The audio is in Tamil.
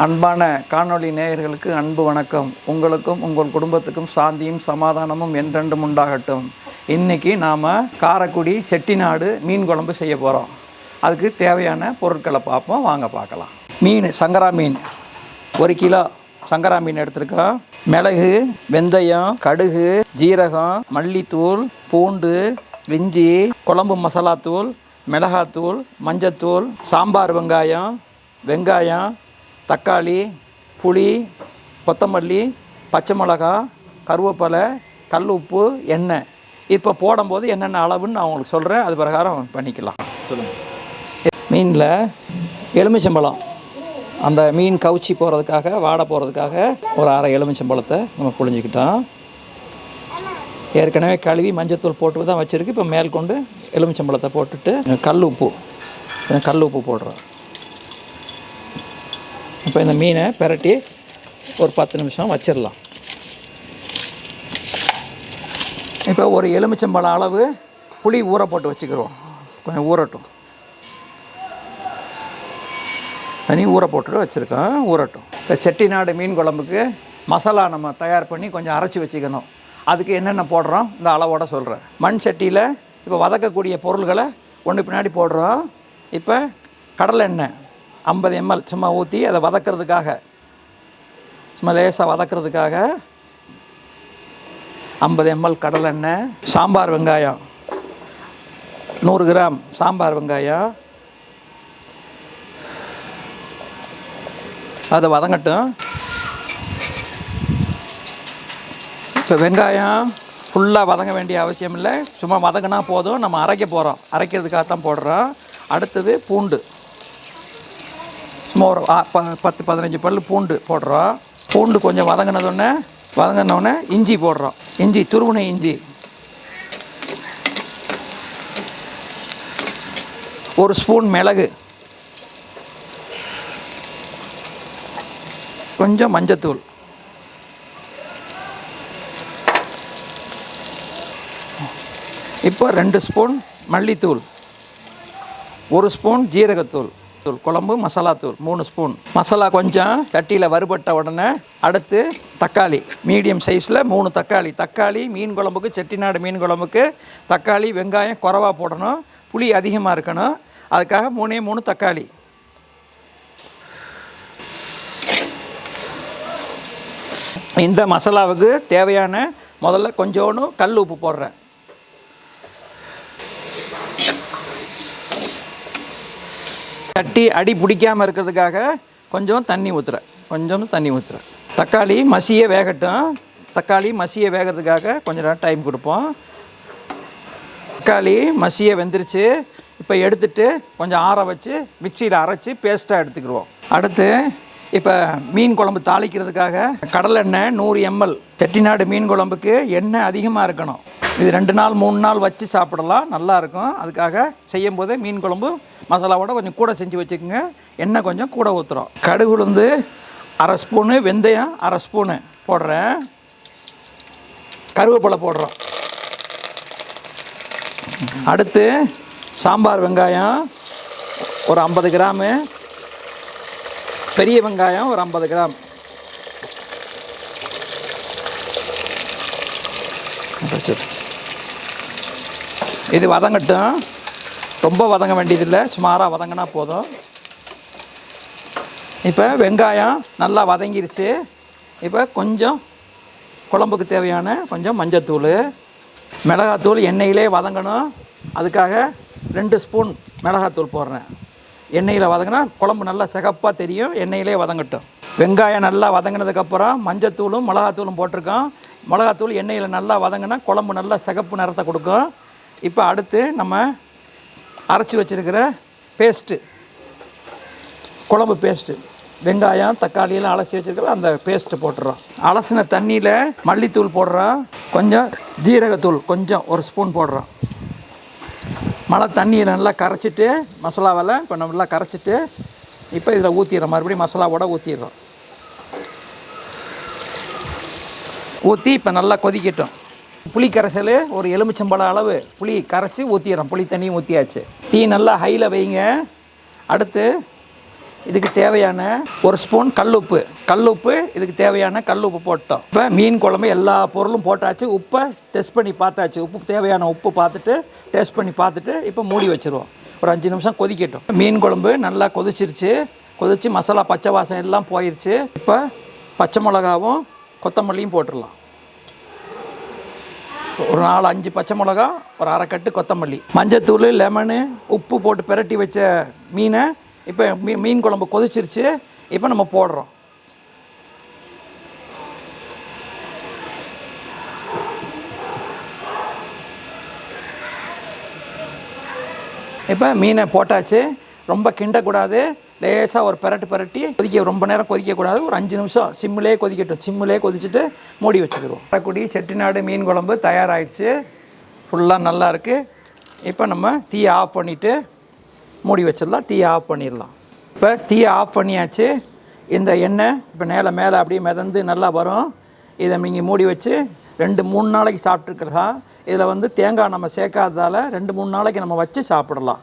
அன்பான காணொளி நேயர்களுக்கு அன்பு வணக்கம். உங்களுக்கும் உங்கள் குடும்பத்துக்கும் சாந்தியும் சமாதானமும் என்றென்றும் உண்டாகட்டும். இன்றைக்கி நாம் காரைக்குடி செட்டிநாடு மீன் குழம்பு செய்ய போகிறோம். அதுக்கு தேவையான பொருட்களை பார்ப்போம், வாங்க பார்க்கலாம். மீன் சங்கரா மீன் 1 கிலோ சங்கரா மீன் எடுத்துருக்கோம். மிளகு, வெந்தயம், கடுகு, ஜீரகம், மல்லித்தூள், பூண்டு, இஞ்சி, குழம்பு மசாலாத்தூள், மிளகாத்தூள், மஞ்சத்தூள், சாம்பார் வெங்காயம், தக்காளி, புளி, கொத்தமல்லி, பச்சை மிளகா, கருவேப்பிலை, கல் உப்பு, எண்ணெய். இப்போ போடும்போது என்னென்ன அளவுன்னு நான் உங்களுக்கு சொல்கிறேன், அது பிரகாரம் பண்ணிக்கலாம். சொல்லுங்கள். மீனில் எலுமிச்சம்பழம், அந்த மீன் கவுச்சி போகிறதுக்காக, வாடை போகிறதுக்காக ஒரு அரை எலுமிச்சம்பழத்தை நம்ம புழிஞ்சிக்கிட்டோம். ஏற்கனவே கழுவி மஞ்சத்தூள் போட்டு தான் வச்சுருக்கு. இப்போ மேல் கொண்டு எலுமிச்சம்பழத்தை போட்டுட்டு கல் உப்பு போடுறோம். இப்போ இந்த மீனை பிரட்டி ஒரு 10 நிமிஷம் வச்சிடலாம். இப்போ ஒரு எலுமிச்சம்பழம் அளவு புளி ஊற போட்டு வச்சுக்கிறோம். கொஞ்சம் ஊறட்டும். தனி ஊற போட்டுட்டு வச்சுருக்கோம், ஊறட்டும். இப்போ செட்டிநாடு மீன் குழம்புக்கு மசாலா நம்ம தயார் பண்ணி கொஞ்சம் அரைச்சி வச்சுக்கணும். அதுக்கு என்னென்ன போடுறோம் இந்த அளவோட சொல்கிறேன். மண் சட்டியில் இப்போ வதக்கக்கூடிய பொருள்களை ஒன்று பின்னாடி போடுறோம். இப்போ கடலை எண்ணெய் 50 ml சும்மா ஊற்றி அதை வதக்கிறதுக்காக, சும்மா லேசாக வதக்கிறதுக்காக 50 ml கடலெண்ணெய். சாம்பார் வெங்காயம் 100 கிராம் சாம்பார் வெங்காயம், அதை வதங்கட்டும். இப்போ வெங்காயம் ஃபுல்லாக வதங்க வேண்டிய அவசியம் இல்லை, சும்மா வதங்கினா போதும். நம்ம அரைக்க போகிறோம், அரைக்கிறதுக்காக தான் போடுறோம். அடுத்தது பூண்டு, சும்மா ஒரு 10-15 பல் பூண்டு போடுறோம். பூண்டு கொஞ்சம் வதங்கினோடனே இஞ்சி போடுறோம். இஞ்சி, துருவின இஞ்சி 1 ஸ்பூன், மிளகு, கொஞ்சம் மஞ்சத்தூள், இப்போ 2 ஸ்பூன் மல்லித்தூள், 1 ஸ்பூன் ஜீரகத்தூள், குழம்பு மசாலாத்தூள் 3 ஸ்பூன். மசாலா கொஞ்சம் சட்டியில் வறுபட்ட உடனே அடுத்து தக்காளி, மீடியம் சைஸில் 3 தக்காளி. மீன் குழம்புக்கு, செட்டிநாடு மீன் குழம்புக்கு தக்காளி, வெங்காயம் குறைவாக போடணும், புளி அதிகமாக இருக்கணும். அதுக்காக 3 தக்காளி. இந்த மசாலாவுக்கு தேவையான முதல்ல கொஞ்சோண்டு கல் உப்பு போடுறேன். சட்டி அடி பிடிக்காமல் இருக்கிறதுக்காக கொஞ்சம் தண்ணி ஊற்றுறேன். தக்காளி மசிய வேகட்டும். தக்காளி மசிய வேகிறதுக்காக கொஞ்சம் நேரம் டைம் கொடுப்போம். தக்காளி மசிய வெந்துருச்சு. இப்போ எடுத்துகிட்டு கொஞ்சம் ஆற வச்சு மிக்சியில் அரைச்சி பேஸ்ட்டாக எடுத்துக்கிடுவோம். அடுத்து இப்போ மீன் குழம்பு தாளிக்கிறதுக்காக கடலெண்ணெய் 100 ml. செட்டிநாடு மீன் குழம்புக்கு எண்ணெய் அதிகமாக இருக்கணும். இது 2 நாள் 3 நாள் வச்சு சாப்பிடலாம், நல்லாயிருக்கும். அதுக்காக செய்யும் போதே மீன் குழம்பு மசாலாவோட கொஞ்சம் கூட செஞ்சு வச்சுக்கோங்க. எண்ணெய் கொஞ்சம் கூட ஊற்றுறோம். கடுகு உளுந்து 1/2 ஸ்பூனு, வெந்தயம் 1/2 ஸ்பூனு போடுறேன். கருவேப்பிலை போடுறோம். அடுத்து சாம்பார் வெங்காயம் ஒரு 50 கிராமு, பெரிய வெங்காயம் ஒரு 50 கிராம். இது வதங்கட்டும். ரொம்ப வதங்க வேண்டியதில்லை, சுமாராக வதங்கினா போதும். இப்போ வெங்காயம் நல்லா வதங்கிருச்சு. இப்போ கொஞ்சம் குழம்புக்கு தேவையான கொஞ்சம் மஞ்சத்தூள், மிளகாத்தூள் எண்ணெயிலே வதங்கணும். அதுக்காக 2 ஸ்பூன் மிளகாத்தூள் போடுறேன். எண்ணெயில் வதங்கினா குழம்பு நல்லா சிகப்பாக தெரியும். எண்ணெயிலே வதங்கட்டும். வெங்காயம் நல்லா வதங்கினதுக்கப்புறம் மஞ்சத்தூளும் மிளகாத்தூளும் போட்டிருக்கோம். மிளகாத்தூள் எண்ணெயில் நல்லா வதங்கினா குழம்பு நல்லா சிகப்பு நிறத்தை கொடுக்கும். இப்போ அடுத்து நம்ம அரைச்சி வச்சுருக்கிற பேஸ்ட்டு, குழம்பு பேஸ்ட்டு, வெங்காயம் தக்காளியெல்லாம் அலசி வச்சுருக்கிற அந்த பேஸ்ட்டு போட்டுறோம். அலசின தண்ணியில் மல்லித்தூள் போடுறோம். கொஞ்சம் ஜீரகத்தூள் கொஞ்சம் 1 ஸ்பூன் போடுறோம். மழை தண்ணியை நல்லா கரைச்சிட்டு மசாலாவெல்லாம் இப்போ நல்லா கரைச்சிட்டு இப்போ இதில் ஊற்றிடுறோம். மறுபடியும் மசாலாவோட ஊற்றிடுறோம். ஊற்றி இப்போ நல்லா கொதிக்கட்டும். புளி கரைசல் ஒரு எலுமிச்சம்பழம் அளவு புளி கரைச்சி ஊற்றிடுறோம். புளி தண்ணியும் ஊற்றியாச்சு. தீ நல்லா ஹையில் வைங்க. அடுத்து இதுக்கு தேவையான ஒரு ஸ்பூன் கல்லுப்பு இதுக்கு தேவையான கல்லுப்பு போட்டோம். இப்போ மீன் குழம்பு எல்லா பொருளும் போட்டாச்சு. உப்பை டெஸ்ட் பண்ணி பார்த்தாச்சு. உப்பு தேவையான உப்பு பார்த்துட்டு டேஸ்ட் பண்ணி பார்த்துட்டு இப்போ மூடி வச்சுருவோம். ஒரு 5 நிமிஷம் கொதிக்கட்டும். மீன் குழம்பு நல்லா கொதிச்சு மசாலா பச்சை வாசம் எல்லாம் போயிடுச்சு. இப்போ பச்சை மிளகாவும் கொத்தமல்லியும் போட்டுடலாம். ஒரு 4-5 பச்சை மிளகா, ஒரு அரை கட்டு கொத்தமல்லி, மஞ்சத்தூள், லெமனு, உப்பு போட்டு பிரட்டி வச்ச மீனை இப்போ மீன் குழம்பு கொதிச்சிருச்சு. இப்போ நம்ம போடுறோம். இப்போ மீனை போட்டாச்சு. ரொம்ப கிண்டக்கூடாது. லேசாக ஒரு பிரட்டி ரொம்ப நேரம் கொதிக்கக்கூடாது. ஒரு 5 நிமிஷம் சிம்மிலே கொதிக்கட்டும். சிம்மிலே கொதிச்சுட்டு மூடி வச்சுக்கிடுவோம். காரைக்குடி செட்டிநாடு மீன் குழம்பு தயாராகிடுச்சு. ஃபுல்லாக நல்லா இருக்குது. இப்போ நம்ம தீயை ஆஃப் பண்ணிவிட்டு மூடி வச்சிடலாம். தீயை ஆஃப் பண்ணிடலாம். இப்போ தீயை ஆஃப் பண்ணியாச்சு. இந்த எண்ணெய் இப்போ மேலே அப்படியே மிதந்து நல்லா வரும். இதை நீங்கள் மூடி வச்சு 2-3 நாளைக்கு சாப்பிட்ருக்கிறதா. இதில் தேங்காய் நம்ம சேர்க்காததால் 2-3 நாளைக்கு நம்ம வச்சு சாப்பிடலாம்.